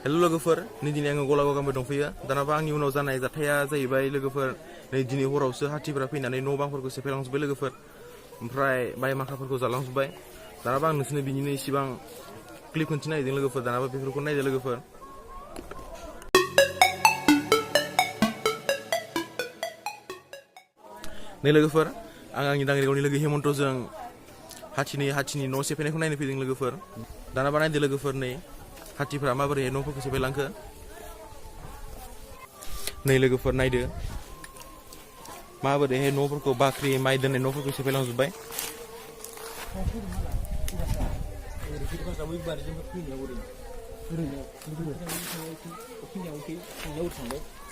हेल' लोगोफोर नै दिनै आङो गलागाव गामियाव दंफैयो दानाबा आंनि उनाव जानाय जाथाया जाहैबाय लोगोफोर नै दिनै हरावसो हाथिफोरा फैनानै न' बांफोरखौ सेफायलांजोब्बाय लोगोफोर ओमफ्राय बाय माखाफोरखौ जालांजोब्बाय दानाबा आं नोंसोरनो बिनिनो इसिबां क्लिप खिन्थिनो नागिरदों लोगोफोर दानाबा बेफोरखौ नायदो लोगोफोर नै लोगोफोर आं आंनि दाङिगावनि लोगो हेमन्तजों हाथिनि न' सेफायनायखौ नायनो फैदों लोगोफोर दानाबा नायदो लोगोफोर नै हाथिफोरा माबोरैहाय न'फोरखौ सेफायलांखो नै लोगोफोर नायदो माबोरैहाय न'फोरखौ बाख्रि माइ दोननाय न'फोरखौ सेफायलांजोब्बाय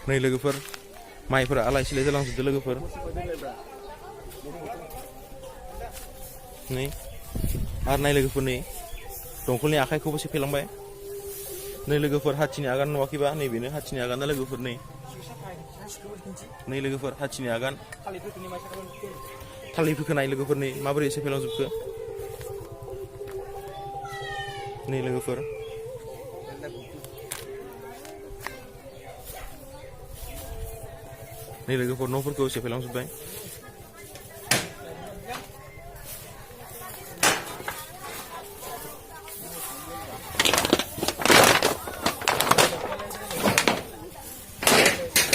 नै लोगोफोर माइफोरा आलाय सिलाय जालांजोबदो लोगोफोर नै आरो नाय लोगोफोर नै दंखलनि आखाइखौबो सेफायलांबाय नै लोगोफोर हाथिनि आगान नुवाखैबा नैबेनो हाथिनि आगाना लोगोफोर नै लोगोफोर हाथिनि आगान थालिरफोरखौ नाय लोगोफोर नै माबोरै सेफायलांजोबखो नै लोगोफोर नै लोगोफोर न'फोरखौ सेफायलांजोब्बाय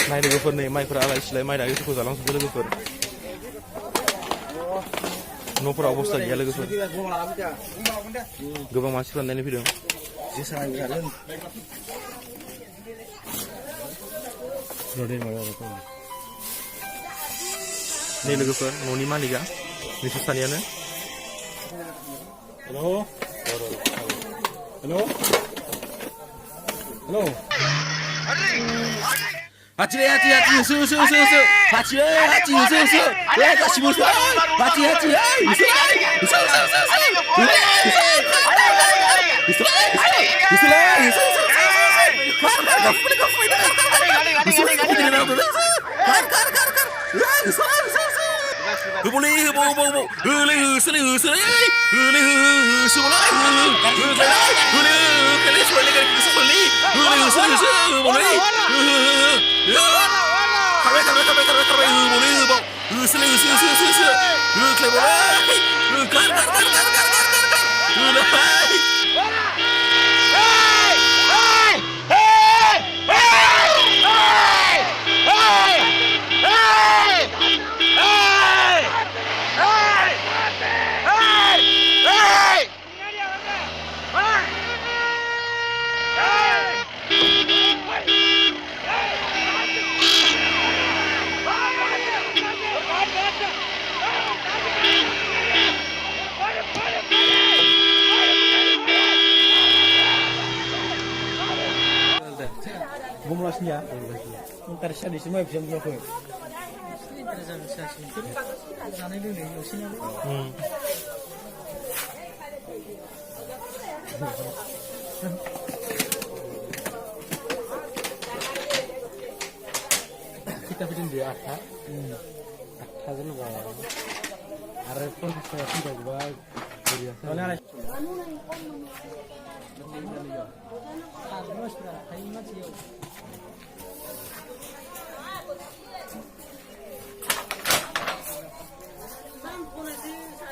नाय लोगोफोर नै माइफोरा आलाय सिलाय माइ दागिफोरखौ जालांजोबदो लोगोफोर न'फोरा अबस्था गैया लोगोफोर गोबां मानसिफोरा नायनो फैदों नै लोगोफोर न'नि मालिका बिसोर सानैयानो 하치 으스 하치 으스 같이 보소 하치 Bomlasnya, ntar saya di semua bisa berapa? Kita bikin di atas, atas dulu bawah. Ada pun saya sudah buat biasa.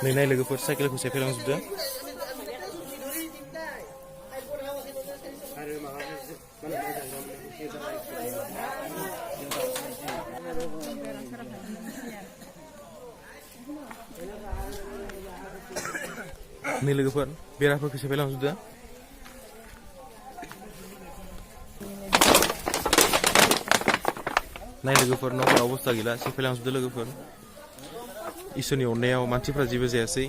नै नाय लोगोफोर साइकेलखौ सेफायलांजोबदो नै लोगोफोर बेराफोरखौ सेफायलांजोबदो नाय लोगोफोर न'फोरा अबस्था गैला सेफायलांजोबदो लोगोफोर इसोरनि अननायाव मानसिफ्रा जेबो जायासै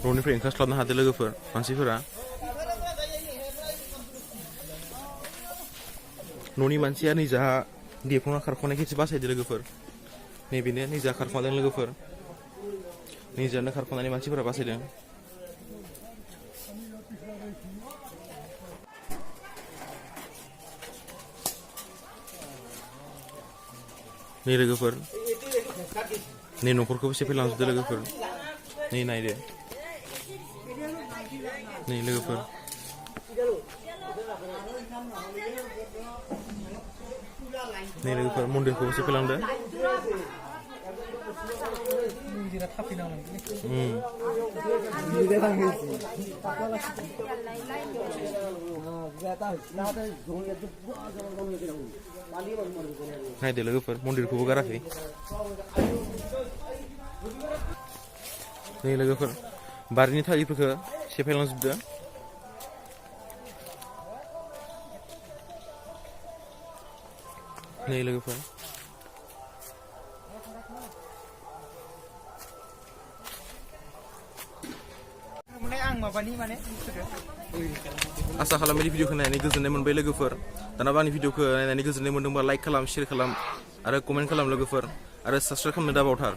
न'निफ्राय ओंखारस्लाबनो हादो लोगोफोर मानसिफोरा न'नि मानसिया निजाहा देफ्लंना खारख'नायखौसो बासायदो लोगोफोर नैबेनो निजा खारख'दों लोगोफोर निजानो खारख'नानै मानसिफोरा बासायदों नै लोगोफोर नै न'खरखौबो सेफायलांजोबदो लोगोफोर नै नायदो नै लोगोफोर नै लोगोफोर मन्दिरखौबो सेफायलांदो मन्दिरा थाफैनांगोन नायदो लोगोफोर मन्दिरखौबो गाराखै नै लोगोफोर बारिनि थालिरफोरखौ सेफायलांजोबदो नै लोगोफोर आं माबानि माने आसा खालामो भिडिअखौ नायनानै गोजोननाय मोनबाय लोगोफोर दानाबा आंनि भिडिअखौ नायनानै गोजोननाय मोनदोंबा लाइक खालाम शेयार खालाम आरो कमेन्ट खालाम लोगोफोर आरो साबस्क्राइब खालामनो दाबावथार